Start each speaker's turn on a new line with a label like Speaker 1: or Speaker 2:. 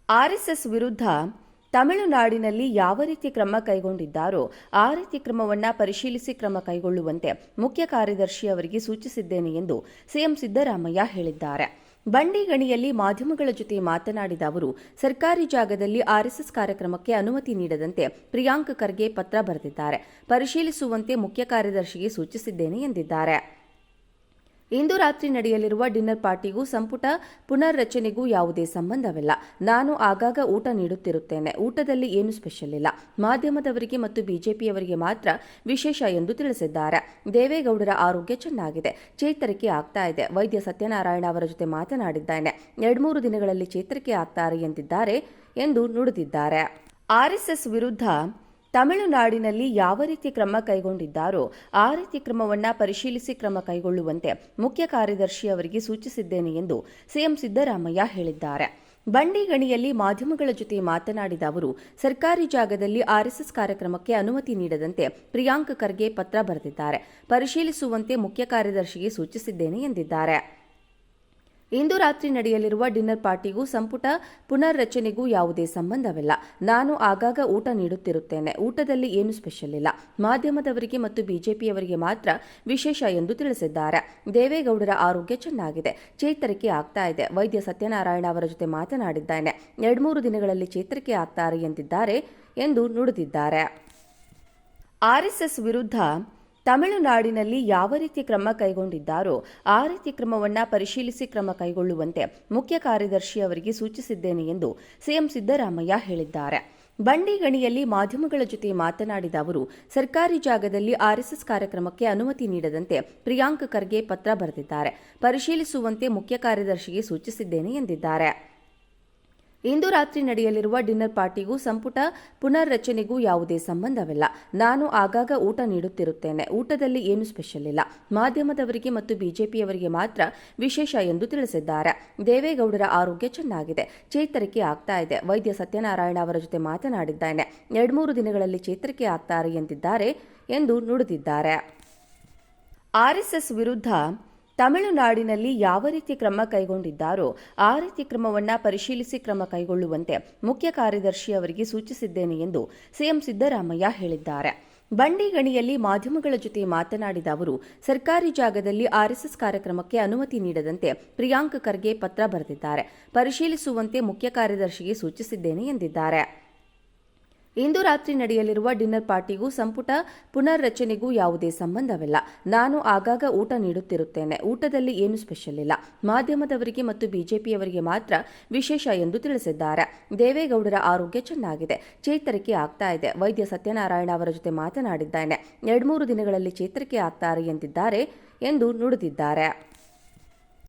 Speaker 1: RSS ವಿರುದ್ಧ ತಮಿಳುನಾಡಿನಲ್ಲಿ ಯಾವ ರೀತಿ ಕ್ರಮ ಕೈಗೊಂಡಿದ್ದಾರೋ ಆ ರೀತಿ ಕ್ರಮವನ್ನು ಪರಿಶೀಲಿಸಿ ಕ್ರಮ ಕೈಗೊಳ್ಳುವಂತೆ ಮುಖ್ಯ ಕಾರ್ಯದರ್ಶಿ ಅವರಿಗೆ ಸೂಚಿಸಿದ್ದೇನೆ ಎಂದು ಸಿಎಂ ಸಿದ್ದರಾಮಯ್ಯ ಹೇಳಿದ್ದಾರೆ. ಬಂಡಿಗಣಿಯಲ್ಲಿ ಮಾಧ್ಯಮಗಳ ಜೊತೆ ಮಾತನಾಡಿದ ಅವರು, ಸರ್ಕಾರಿ ಜಾಗದಲ್ಲಿ ಆರ್ಎಸ್ಎಸ್ ಕಾರ್ಯಕ್ರಮಕ್ಕೆ ಅನುಮತಿ ನೀಡದಂತೆ ಪ್ರಿಯಾಂಕ್ ಖರ್ಗೆ ಪತ್ರ ಬರೆದಿದ್ದಾರೆ. ಪರಿಶೀಲಿಸುವಂತೆ ಮುಖ್ಯ ಕಾರ್ಯದರ್ಶಿಗೆ ಸೂಚಿಸಿದ್ದೇನೆ ಎಂದಿದ್ದಾರೆ. ಇಂದು ರಾತ್ರಿ ನಡೆಯಲಿರುವ ಡಿನ್ನರ್ ಪಾರ್ಟಿಗೂ ಸಂಪುಟ ಪುನರ್ರಚನೆಗೂ ಯಾವುದೇ ಸಂಬಂಧವಿಲ್ಲ. ನಾನು ಆಗಾಗ ಊಟ ನೀಡುತ್ತಿರುತ್ತೇನೆ. ಊಟದಲ್ಲಿ ಏನು ಸ್ಪೆಷಲ್ ಇಲ್ಲ. ಮಾಧ್ಯಮದವರಿಗೆ ಮತ್ತು ಬಿಜೆಪಿಯವರಿಗೆ ಮಾತ್ರ ವಿಶೇಷ ಎಂದು ತಿಳಿಸಿದ್ದಾರೆ. ದೇವೇಗೌಡರ ಆರೋಗ್ಯ ಚೆನ್ನಾಗಿದೆ, ಚೇತರಿಕೆ ಆಗ್ತಾ ಇದೆ. ವೈದ್ಯ ಸತ್ಯನಾರಾಯಣ ಅವರ ಜೊತೆ ಮಾತನಾಡಿದ್ದೇನೆ. 2-3 ದಿನಗಳಲ್ಲಿ ಚೇತರಿಕೆ ಆಗ್ತಾರೆ ಎಂದಿದ್ದಾರೆ ಎಂದು ನುಡಿದಿದ್ದಾರೆ. ಆರ್ಎಸ್ಎಸ್ ವಿರುದ್ಧ ತಮಿಳುನಾಡಿನಲ್ಲಿ ಯಾವ ರೀತಿ ಕ್ರಮ ಕೈಗೊಂಡಿದ್ದಾರೋ ಆ ರೀತಿ ಕ್ರಮವನ್ನು ಪರಿಶೀಲಿಸಿ ಕ್ರಮ ಕೈಗೊಳ್ಳುವಂತೆ ಮುಖ್ಯ ಕಾರ್ಯದರ್ಶಿ ಅವರಿಗೆ ಸೂಚಿಸಿದ್ದೇನೆ ಎಂದು ಸಿಎಂ ಸಿದ್ದರಾಮಯ್ಯ ಹೇಳಿದ್ದಾರೆ. ಬಂಡಿಗಣಿಯಲ್ಲಿ ಮಾಧ್ಯಮಗಳ ಜೊತೆ ಮಾತನಾಡಿದ ಅವರು, ಸರ್ಕಾರಿ ಜಾಗದಲ್ಲಿ ಆರ್ಎಸ್ಎಸ್ ಕಾರ್ಯಕ್ರಮಕ್ಕೆ ಅನುಮತಿ ನೀಡದಂತೆ ಪ್ರಿಯಾಂಕ್ ಖರ್ಗೆ ಪತ್ರ ಬರೆದಿದ್ದಾರೆ. ಪರಿಶೀಲಿಸುವಂತೆ ಮುಖ್ಯ ಕಾರ್ಯದರ್ಶಿಗೆ ಸೂಚಿಸಿದ್ದೇನೆ ಎಂದಿದ್ದಾರೆ. ಇಂದು ರಾತ್ರಿ ನಡೆಯಲಿರುವ ಡಿನ್ನರ್ ಪಾರ್ಟಿಗೂ ಸಂಪುಟ ಪುನರ್ರಚನೆಗೂ ಯಾವುದೇ ಸಂಬಂಧವಿಲ್ಲ. ನಾನು ಆಗಾಗ ಊಟ ನೀಡುತ್ತಿರುತ್ತೇನೆ. ಊಟದಲ್ಲಿ ಏನು ಸ್ಪೆಷಲ್ ಇಲ್ಲ. ಮಾಧ್ಯಮದವರಿಗೆ ಮತ್ತು ಬಿಜೆಪಿಯವರಿಗೆ ಮಾತ್ರ ವಿಶೇಷ ಎಂದು ತಿಳಿಸಿದ್ದಾರೆ. ದೇವೇಗೌಡರ ಆರೋಗ್ಯ ಚೆನ್ನಾಗಿದೆ, ಚೇತರಿಕೆ ಆಗ್ತಾ ಇದೆ. ವೈದ್ಯ ಸತ್ಯನಾರಾಯಣ ಅವರ ಜೊತೆ ಮಾತನಾಡಿದ್ದೇನೆ. 2-3 ದಿನಗಳಲ್ಲಿ ಚೇತರಿಕೆ ಆಗ್ತಾರೆ ಎಂದಿದ್ದಾರೆ ಎಂದು ನುಡಿದಿದ್ದಾರೆ. ಆರ್ಎಸ್ಎಸ್ ವಿರುದ್ಧ ತಮಿಳುನಾಡಿನಲ್ಲಿ ಯಾವ ರೀತಿ ಕ್ರಮ ಕೈಗೊಂಡಿದ್ದಾರೋ ಆ ರೀತಿ ಕ್ರಮವನ್ನು ಪರಿಶೀಲಿಸಿ ಕ್ರಮ ಕೈಗೊಳ್ಳುವಂತೆ ಮುಖ್ಯ ಕಾರ್ಯದರ್ಶಿ ಅವರಿಗೆ ಸೂಚಿಸಿದ್ದೇನೆ ಎಂದು ಸಿಎಂ ಸಿದ್ದರಾಮಯ್ಯ ಹೇಳಿದ್ದಾರೆ. ಬಂಡಿಗಣಿಯಲ್ಲಿ ಮಾಧ್ಯಮಗಳ ಜೊತೆ ಮಾತನಾಡಿದ ಅವರು, ಸರ್ಕಾರಿ ಜಾಗದಲ್ಲಿ ಆರ್ಎಸ್ಎಸ್ ಕಾರ್ಯಕ್ರಮಕ್ಕೆ ಅನುಮತಿ ನೀಡದಂತೆ ಪ್ರಿಯಾಂಕ್ ಖರ್ಗೆ ಪತ್ರ ಬರೆದಿದ್ದಾರೆ. ಪರಿಶೀಲಿಸುವಂತೆ ಮುಖ್ಯ ಕಾರ್ಯದರ್ಶಿಗೆ ಸೂಚಿಸಿದ್ದೇನೆ ಎಂದಿದ್ದಾರೆ. ಇಂದು ರಾತ್ರಿ ನಡೆಯಲಿರುವ ಡಿನ್ನರ್ ಪಾರ್ಟಿಗೂ ಸಂಪುಟ ಪುನರ್ರಚನೆಗೂ ಯಾವುದೇ ಸಂಬಂಧವಿಲ್ಲ. ನಾನು ಆಗಾಗ ಊಟ ನೀಡುತ್ತಿರುತ್ತೇನೆ. ಊಟದಲ್ಲಿ ಏನು ಸ್ಪೆಷಲ್ ಇಲ್ಲ. ಮಾಧ್ಯಮದವರಿಗೆ ಮತ್ತು ಬಿಜೆಪಿಯವರಿಗೆ ಮಾತ್ರ ವಿಶೇಷ ಎಂದು ತಿಳಿಸಿದ್ದಾರೆ. ದೇವೇಗೌಡರ ಆರೋಗ್ಯ ಚೆನ್ನಾಗಿದೆ, ಚೇತರಿಕೆ ಆಗ್ತಾ ಇದೆ. ವೈದ್ಯ ಸತ್ಯನಾರಾಯಣ ಅವರ ಜೊತೆ ಮಾತನಾಡಿದ್ದೇನೆ. 2-3 ದಿನಗಳಲ್ಲಿ ಚೇತರಿಕೆ ಆಗ್ತಾರೆ ಎಂದಿದ್ದಾರೆ ಎಂದು ನುಡಿದಿದ್ದಾರೆ. ಆರ್ಎಸ್ಎಸ್ ವಿರುದ್ಧ ತಮಿಳುನಾಡಿನಲ್ಲಿ ಯಾವ ರೀತಿ ಕ್ರಮ ಕೈಗೊಂಡಿದ್ದಾರೋ ಆ ರೀತಿ ಕ್ರಮವನ್ನು ಪರಿಶೀಲಿಸಿ ಕ್ರಮ ಕೈಗೊಳ್ಳುವಂತೆ ಮುಖ್ಯ ಕಾರ್ಯದರ್ಶಿ ಅವರಿಗೆ ಸೂಚಿಸಿದ್ದೇನೆ ಎಂದು ಸಿಎಂ ಸಿದ್ದರಾಮಯ್ಯ ಹೇಳಿದ್ದಾರೆ. ಬಂಡಿಗಣಿಯಲ್ಲಿ ಮಾಧ್ಯಮಗಳ ಜೊತೆ ಮಾತನಾಡಿದ ಅವರು, ಸರ್ಕಾರಿ ಜಾಗದಲ್ಲಿ ಆರ್ಎಸ್ಎಸ್ ಕಾರ್ಯಕ್ರಮಕ್ಕೆ ಅನುಮತಿ ನೀಡದಂತೆ ಪ್ರಿಯಾಂಕ್ ಖರ್ಗೆ ಪತ್ರ ಬರೆದಿದ್ದಾರೆ. ಪರಿಶೀಲಿಸುವಂತೆ ಮುಖ್ಯ ಕಾರ್ಯದರ್ಶಿಗೆ ಸೂಚಿಸಿದ್ದೇನೆ ಎಂದಿದ್ದಾರೆ. ಇಂದು ರಾತ್ರಿ ನಡೆಯಲಿರುವ ಡಿನ್ನರ್ ಪಾರ್ಟಿಗೂ ಸಂಪುಟ ಪುನರ್ರಚನೆಗೂ ಯಾವುದೇ ಸಂಬಂಧವಿಲ್ಲ. ನಾನು ಆಗಾಗ ಊಟ ನೀಡುತ್ತಿರುತ್ತೇನೆ. ಊಟದಲ್ಲಿ ಏನು ಸ್ಪೆಷಲ್ ಇಲ್ಲ. ಮಾಧ್ಯಮದವರಿಗೆ ಮತ್ತು ಬಿಜೆಪಿಯವರಿಗೆ ಮಾತ್ರ ವಿಶೇಷ ಎಂದು ತಿಳಿಸಿದ್ದಾರೆ. ದೇವೇಗೌಡರ ಆರೋಗ್ಯ ಚೆನ್ನಾಗಿದೆ, ಚೇತರಿಕೆ ಆಗ್ತಾ ಇದೆ. ವೈದ್ಯ ಸತ್ಯನಾರಾಯಣ ಅವರ ಜೊತೆ ಮಾತನಾಡಿದ್ದೇನೆ. 2-3 ದಿನಗಳಲ್ಲಿ ಚೇತರಿಕೆ ಆಗ್ತಾರೆ ಎಂದಿದ್ದಾರೆ ಎಂದು ನುಡಿದಿದ್ದಾರೆ.